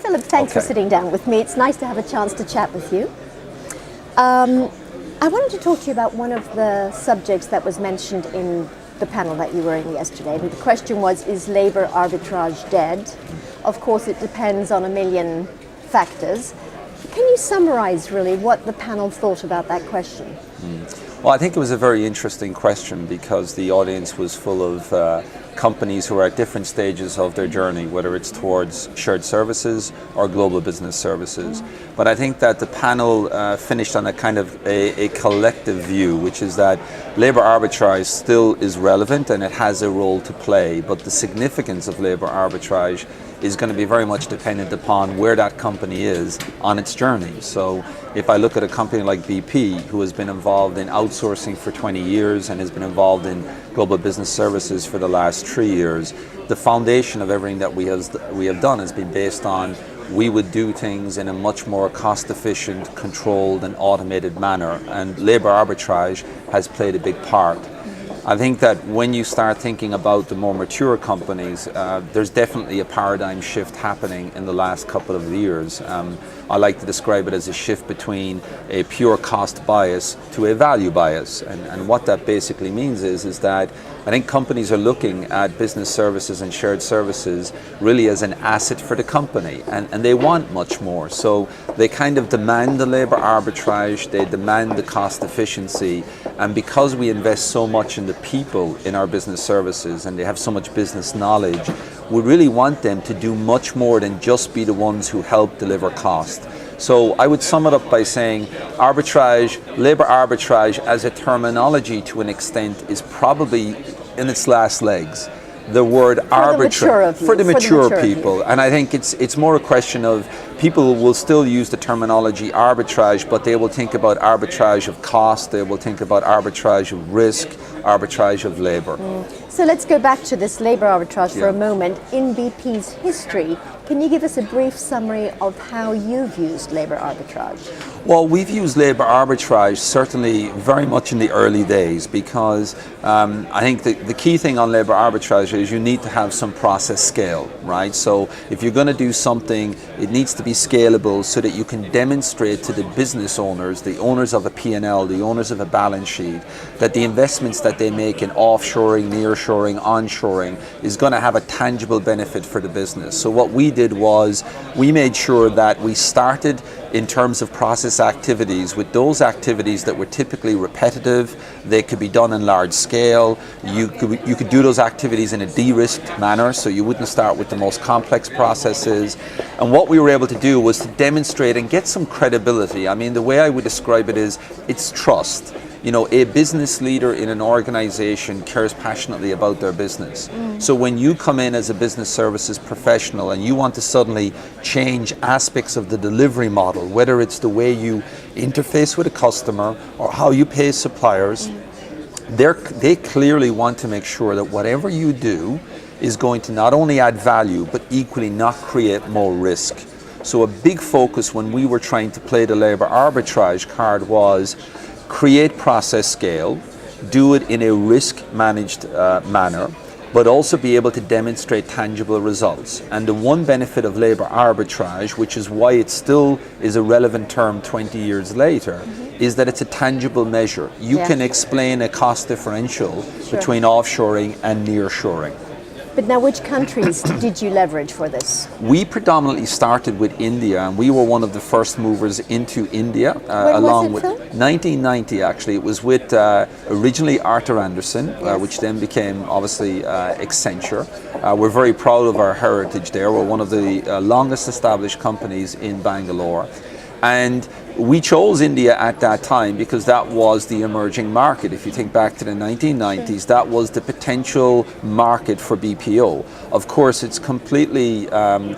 Philip, thanks for sitting down with me. It's nice to have a chance to chat with you. I wanted to talk to you about one of the subjects that was mentioned in the panel that you were in yesterday. And the question was, is labour arbitrage dead? Of course, it depends on a million factors. Can you summarise really what the panel thought about that question? Well, I think it was a very interesting question because the audience was full of companies who are at different stages of their journey, whether it's towards shared services or global business services. But I think that the panel finished on a kind of a collective view, which is that labour arbitrage still is relevant and it has a role to play, but the significance of labour arbitrage is going to be very much dependent upon where that company is on its journey. So if I look at a company like BP, who has been involved in outsourcing for 20 years and has been involved in global business services for the last 3 years, the foundation of everything that we have done has been based on we would do things in a much more cost-efficient, controlled and automated manner, and labour arbitrage has played a big part. I think that when you start thinking about the more mature companies, there's definitely a paradigm shift happening in the last couple of years. I like to describe it as a shift between a pure cost bias to a value bias. And what that basically means is that I think companies are looking at business services and shared services really as an asset for the company, and they want much more. So they kind of demand the labour arbitrage, they demand the cost efficiency, and because we invest so much in the people in our business services and they have so much business knowledge, we really want them to do much more than just be the ones who help deliver cost. So I would sum it up by saying arbitrage, labour arbitrage as a terminology to an extent is probably in its last legs. The word arbitrage for the mature people, and I think it's more a question of people will still use the terminology arbitrage, but they will think about arbitrage of cost, they will think about arbitrage of risk, arbitrage of labour. So let's go back to this labour arbitrage for a moment. In BP's history, can you give us a brief summary of how you've used labour arbitrage? Well, we've used labour arbitrage certainly very much in the early days because I think the key thing on labour arbitrage is you need to have some process scale, right? So if you're going to do something, it needs to be scalable so that you can demonstrate to the business owners, the owners of a P&L, the owners of a balance sheet, that the investments that they make in offshoring, nearshoring, onshoring is going to have a tangible benefit for the business. So what we did was we made sure that we started in terms of process activities with those activities that were typically repetitive. They could be done in large scale. You could do those activities in a de-risked manner, so you wouldn't start with the most complex processes. And what we were able to do was to demonstrate and get some credibility. I mean, the way I would describe it is it's trust. You know, a business leader in an organization cares passionately about their business. So when you come in as a business services professional and you want to suddenly change aspects of the delivery model, whether it's the way you interface with a customer or how you pay suppliers, they clearly want to make sure that whatever you do is going to not only add value, but equally not create more risk. So a big focus when we were trying to play the labour arbitrage card was create process scale, do it in a risk-managed manner, but also be able to demonstrate tangible results. And the one benefit of labour arbitrage, which is why it still is a relevant term 20 years later, is that it's a tangible measure. You can explain a cost differential between offshoring and nearshoring. But now, which countries did you leverage for this? We predominantly started with India, and we were one of the first movers into India. When along was it, with Phil? 1990, actually. It was with originally Arthur Andersen, which then became obviously Accenture. We're very proud of our heritage there. We're one of the longest established companies in Bangalore. And we chose India at that time because that was the emerging market. If you think back to the 1990s, that was the potential market for BPO. Of course, it's completely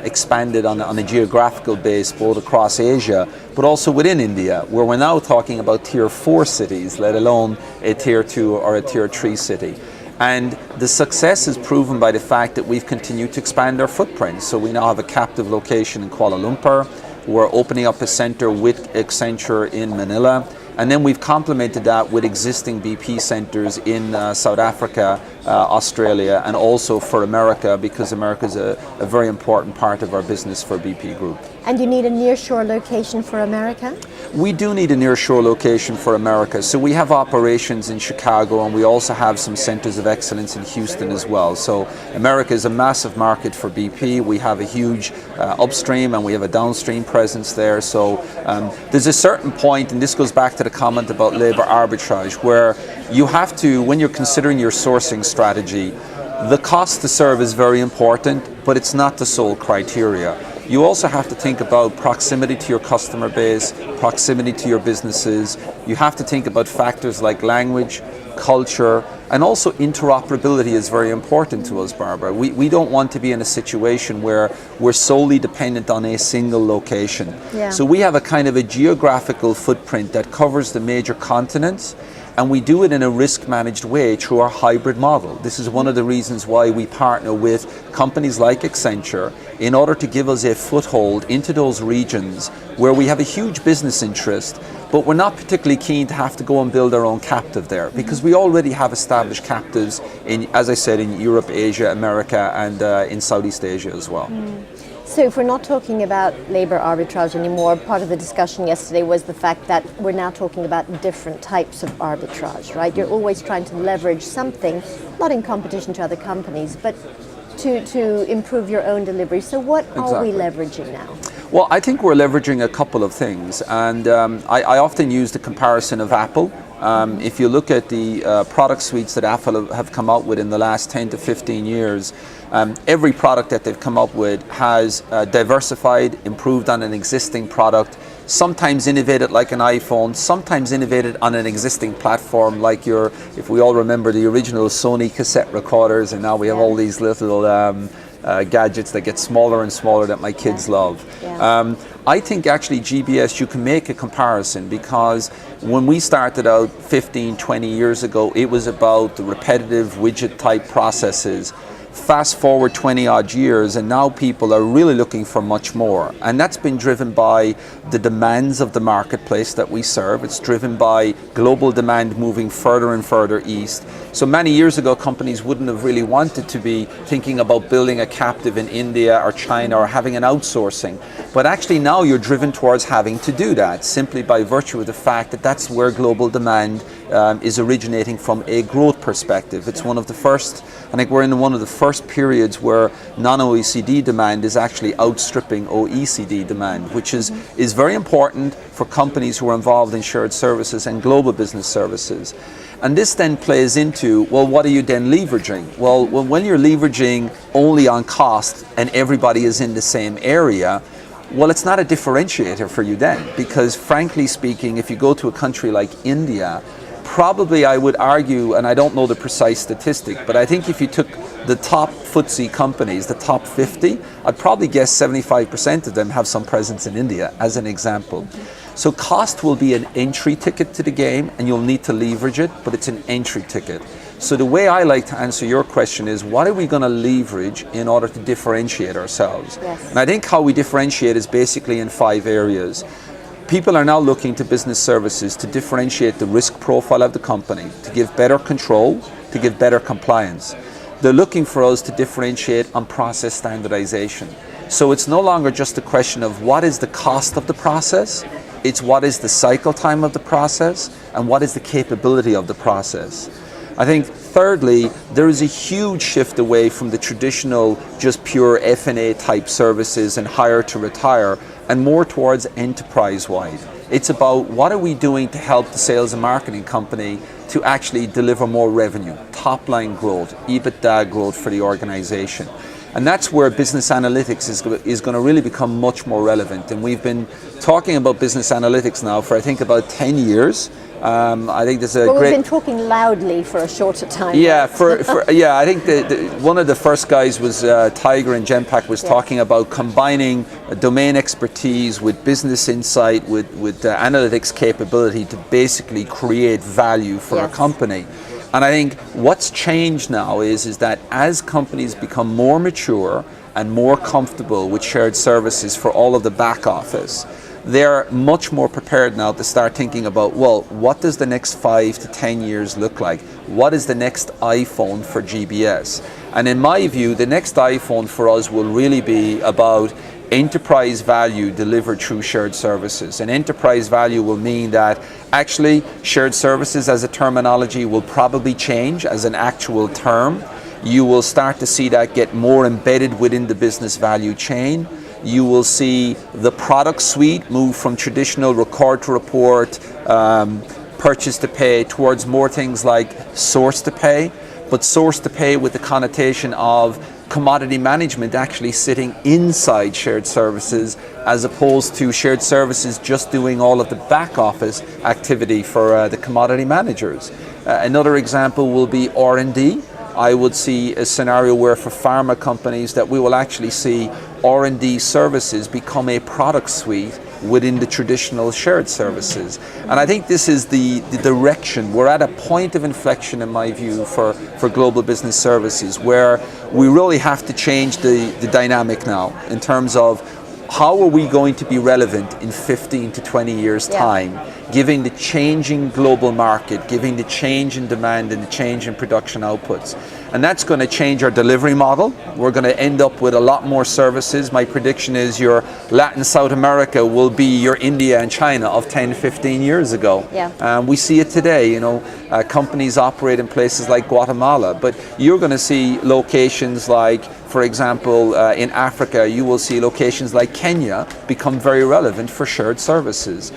expanded on a geographical base, both across Asia, but also within India, where we're now talking about tier 4 cities, let alone a tier 2 or a tier 3 city. And the success is proven by the fact that we've continued to expand our footprint. So we now have a captive location in Kuala Lumpur. We're opening up a center with Accenture in Manila. And then we've complemented that with existing BP centers in South Africa Australia, and also for America, because America is a very important part of our business for BP Group. And you need a nearshore location for America? We do need a nearshore location for America. So we have operations in Chicago, and we also have some centers of excellence in Houston as well. So America is a massive market for BP. We have a huge upstream and we have a downstream presence there. So there's a certain point, and this goes back to the comment about labor arbitrage, where you have to, when you're considering your sourcing strategy, the cost to serve is very important, but it's not the sole criteria. You also have to think about proximity to your customer base, proximity to your businesses. You have to think about factors like language, culture, and also interoperability is very important to us, Barbara. We don't want to be in a situation where we're solely dependent on a single location. Yeah. So we have a kind of a geographical footprint that covers the major continents, and we do it in a risk-managed way through our hybrid model. This is one of the reasons why we partner with companies like Accenture in order to give us a foothold into those regions where we have a huge business interest, but we're not particularly keen to have to go and build our own captive there, because we already have established captives in, as I said, in Europe, Asia, America, and in Southeast Asia as well. So if we're not talking about labor arbitrage anymore, part of the discussion yesterday was the fact that we're now talking about different types of arbitrage, right? You're always trying to leverage something, not in competition to other companies, but to improve your own delivery. So what are we leveraging now? Well, I think we're leveraging a couple of things, and I often use the comparison of Apple. If you look at the product suites that Apple have come out with in the last 10 to 15 years, every product that they've come up with has diversified, improved on an existing product, sometimes innovated like an iPhone, sometimes innovated on an existing platform like if we all remember the original Sony cassette recorders, and now we have all these little gadgets that get smaller and smaller that my kids love. Yeah. I think actually GBS, you can make a comparison, because when we started out 15, 20 years ago, it was about the repetitive widget type processes. Fast forward 20 odd years, and now people are really looking for much more, and that's been driven by the demands of the marketplace that we serve. It's driven by global demand moving further and further east. So many years ago, companies wouldn't have really wanted to be thinking about building a captive in India or China or having an outsourcing, but actually now you're driven towards having to do that simply by virtue of the fact that that's where global demand is originating from a growth perspective. It's one of the first, I think we're in one of the first periods where non-OECD demand is actually outstripping OECD demand, which is very important for companies who are involved in shared services and global business services. And this then plays into, well, what are you then leveraging? Well, when you're leveraging only on cost and everybody is in the same area, well, it's not a differentiator for you then, because frankly speaking, if you go to a country like India, probably I would argue, and I don't know the precise statistic, but I think if you took the top FTSE companies, the top 50, I'd probably guess 75% of them have some presence in India, as an example. So cost will be an entry ticket to the game, and you'll need to leverage it, but it's an entry ticket. So the way I like to answer your question is, what are we going to leverage in order to differentiate ourselves? Yes. And I think how we differentiate is basically in 5 areas. People are now looking to business services to differentiate the risk profile of the company, to give better control, to give better compliance. They're looking for us to differentiate on process standardization. So it's no longer just a question of what is the cost of the process, it's what is the cycle time of the process, and what is the capability of the process. I think thirdly, there is a huge shift away from the traditional just pure F&A type services and hire to retire, and more towards enterprise-wide. It's about what are we doing to help the sales and marketing company to actually deliver more revenue, top-line growth, EBITDA growth for the organization. And that's where business analytics is going to really become much more relevant. And we've been talking about business analytics now for I think about 10 years. I think there's a But great... we've been talking loudly for a shorter time. Yeah, I think one of the first guys was Tiger and Genpact was talking about combining domain expertise with business insight, with analytics capability to basically create value for a company. And I think what's changed now is that as companies become more mature and more comfortable with shared services for all of the back office, they're much more prepared now to start thinking about, well, what does the next 5 to 10 years look like? What is the next iPhone for GBS? And in my view, the next iPhone for us will really be about enterprise value delivered through shared services. And enterprise value will mean that actually shared services as a terminology will probably change as an actual term. You will start to see that get more embedded within the business value chain. You will see the product suite move from traditional record to report, purchase to pay, towards more things like source to pay, but source to pay with the connotation of commodity management actually sitting inside shared services, as opposed to shared services just doing all of the back office activity for the commodity managers. Another example will be R&D. I would see a scenario where for pharma companies that we will actually see R&D services become a product suite within the traditional shared services. And I think this is the direction. We're at a point of inflection, in my view, for global business services, where we really have to change the dynamic now in terms of how are we going to be relevant in 15 to 20 years' time, given the changing global market, given the change in demand and the change in production outputs. And that's going to change our delivery model. We're going to end up with a lot more services. My prediction is your Latin South America will be your India and China of 10, 15 years ago. We see it today, you know, companies operate in places like Guatemala, but you're going to see locations like, for example, in Africa, you will see locations like Kenya become very relevant for shared services.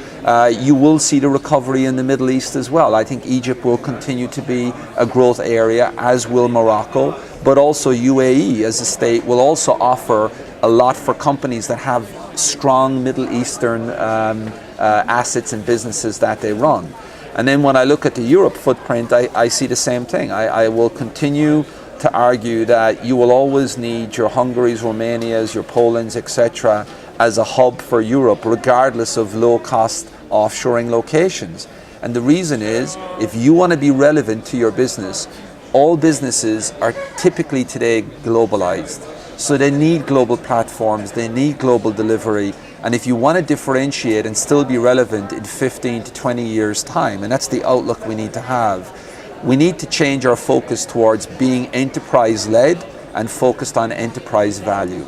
You will see the recovery in the Middle East as well. I think Egypt will continue to be a growth area, as will Morocco, but also UAE as a state will also offer a lot for companies that have strong Middle Eastern assets and businesses that they run. And then when I look at the Europe footprint, I see the same thing. I will continue to argue that you will always need your Hungaries, Romanias, your Polands, etc. as a hub for Europe, regardless of low-cost offshoring locations. And the reason is, if you want to be relevant to your business, all businesses are typically today globalized. So they need global platforms, they need global delivery. And if you want to differentiate and still be relevant in 15 to 20 years' time, and that's the outlook we need to have, we need to change our focus towards being enterprise-led and focused on enterprise value.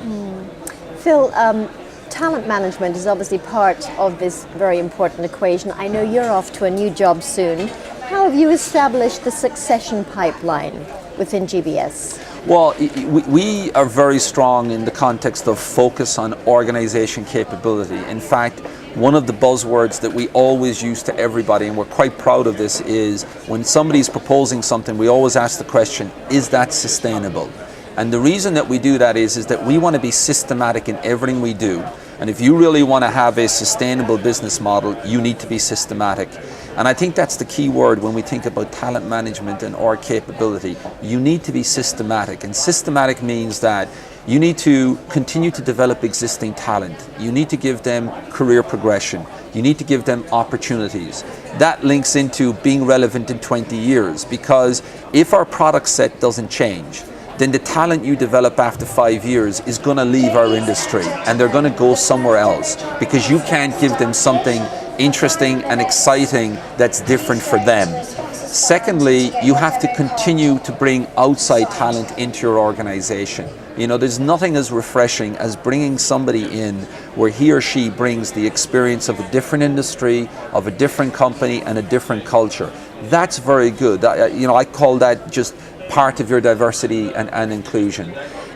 Phil, talent management is obviously part of this very important equation. I know you're off to a new job soon. How have you established the succession pipeline within GBS? Well, we are very strong in the context of focus on organization capability. In fact, one of the buzzwords that we always use to everybody, and we're quite proud of this, is when somebody's proposing something, we always ask the question, is that sustainable? And the reason that we do that is that we want to be systematic in everything we do. And if you really want to have a sustainable business model, you need to be systematic. And I think that's the key word when we think about talent management and org capability. You need to be systematic. And systematic means that you need to continue to develop existing talent. You need to give them career progression. You need to give them opportunities. That links into being relevant in 20 years, because if our product set doesn't change, then the talent you develop after 5 years is going to leave our industry and they're going to go somewhere else, because you can't give them something interesting and exciting that's different for them. Secondly, you have to continue to bring outside talent into your organization. You know, there's nothing as refreshing as bringing somebody in where he or she brings the experience of a different industry, of a different company, and a different culture. That's very good. I call that just part of your diversity and inclusion.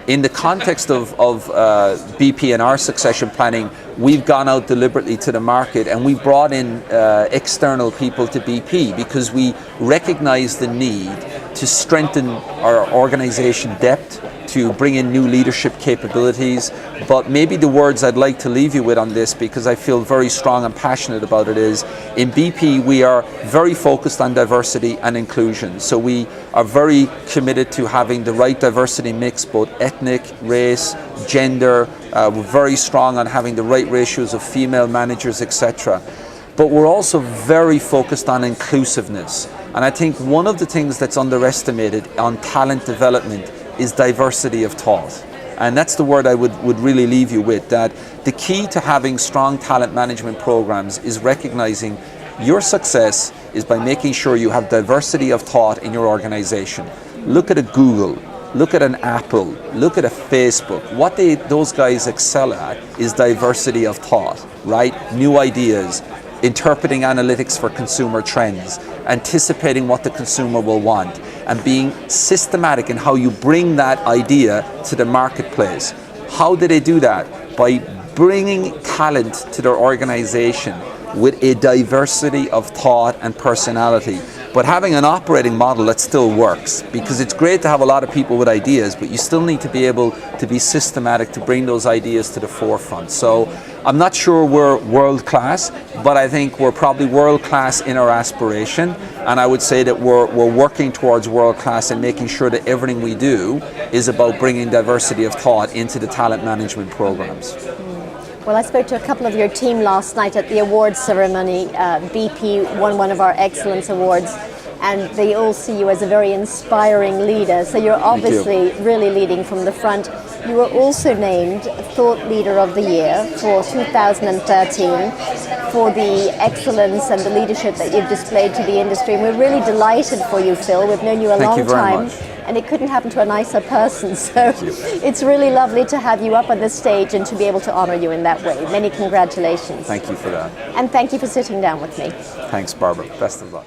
In the context of BP and our succession planning, we've gone out deliberately to the market and we brought in external people to BP because we recognize the need to strengthen our organization depth, to bring in new leadership capabilities. But maybe the words I'd like to leave you with on this, because I feel very strong and passionate about it, is in BP we are very focused on diversity and inclusion. So we are very committed to having the right diversity mix, both ethnic, race, gender. We're very strong on having the right ratios of female managers, etc. But we're also very focused on inclusiveness. And I think one of the things that's underestimated on talent development is diversity of thought. And that's the word I would really leave you with, that the key to having strong talent management programs is recognizing your success is by making sure you have diversity of thought in your organization. Look at a Google, look at an Apple, look at a Facebook. What those guys excel at is diversity of thought, right? New ideas, interpreting analytics for consumer trends, anticipating what the consumer will want, and being systematic in how you bring that idea to the marketplace. How do they do that? By bringing talent to their organization with a diversity of thought and personality, but having an operating model that still works, because it's great to have a lot of people with ideas, but you still need to be able to be systematic to bring those ideas to the forefront. So I'm not sure we're world class, but I think we're probably world class in our aspiration, and I would say that we're working towards world class and making sure that everything we do is about bringing diversity of thought into the talent management programs. Well, I spoke to a couple of your team last night at the awards ceremony. BP won one of our Excellence Awards, and they all see you as a very inspiring leader. So you're obviously really leading from the front. You were also named Thought Leader of the Year for 2013 for the excellence and the leadership that you've displayed to the industry. And we're really delighted for you, Phil. We've known you a long time. And it couldn't happen to a nicer person, so it's really lovely to have you up on the stage and to be able to honor you in that way. Many congratulations. Thank you for that. And thank you for sitting down with me. Thanks, Barbara. Best of luck.